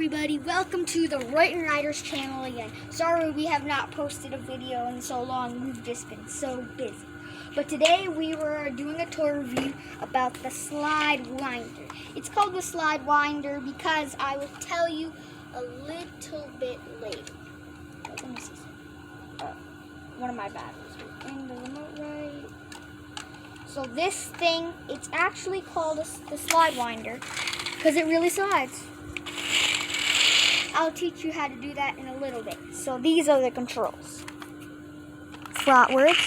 everybody, welcome to the Royton Riders channel again. Sorry we have not posted a video in so long, we've just been so busy. But today we were doing a tour review about the Slide Winder. It's called the Slide Winder because I will tell you a little bit later. Let me see. One of my batteries was in the remote right. So this thing, it's actually called the Slide Winder because it really slides. I'll teach you how to do that in a little bit. So these are the controls. Frontwards,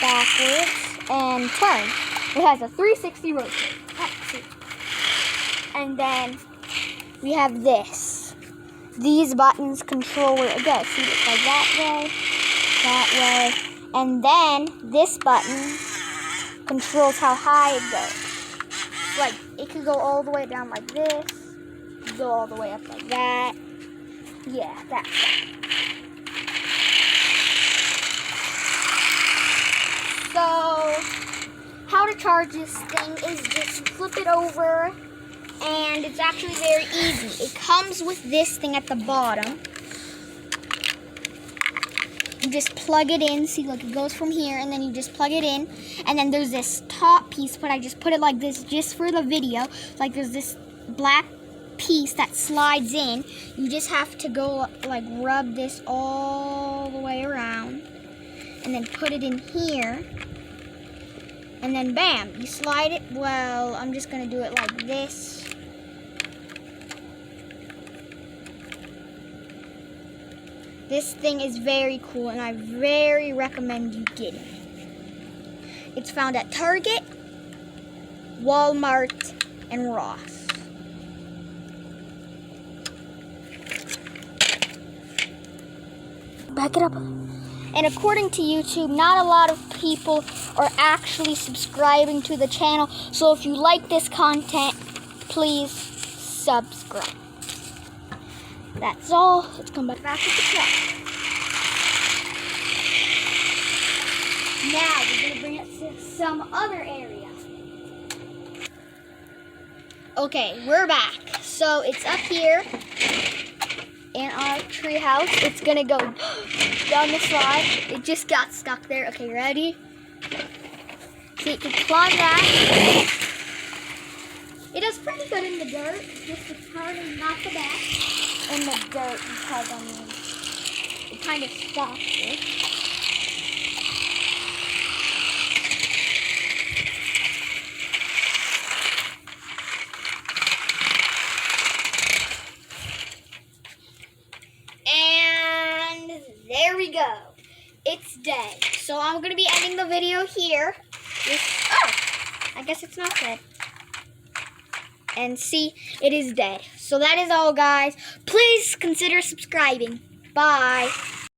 backwards, and turn. It has a 360 rotate. And then we have this. These buttons control where it goes. See, it's like that way, and then this button controls how high it goes. Like, it could go all the way down like this, go all the way up like that. Yeah, that's that. So, how to charge this thing is just flip it over, and it's actually very easy. It comes with this thing at the bottom. You just plug it in. See, look, it goes from here, and then you just plug it in. And then there's this top piece, but I just put it like this just for the video. Like, there's this black piece that slides in. You just have to go, like, rub this all the way around. And then put it in here. And then, bam, you slide it. Well, I'm just going to do it like this. This thing is very cool, and I very recommend you get it. It's found at Target, Walmart, and Ross. Back it up. And according to YouTube, not a lot of people are actually subscribing to the channel. So if you like this content, please subscribe. That's all. Let's come back with the truck. Now we're going to bring it to some other area. Okay, we're back. So it's up here in our tree house. It's going to go down the slide. It just got stuck there. Okay, ready? So you can climb that. It does pretty good in the dirt. Just the front and not the back. In the dirt because, I mean, it kind of stops it. And there we go. It's dead. So I'm going to be ending the video here. I guess it's not dead. And see, it is dead. So that is all, guys. Please consider subscribing. Bye.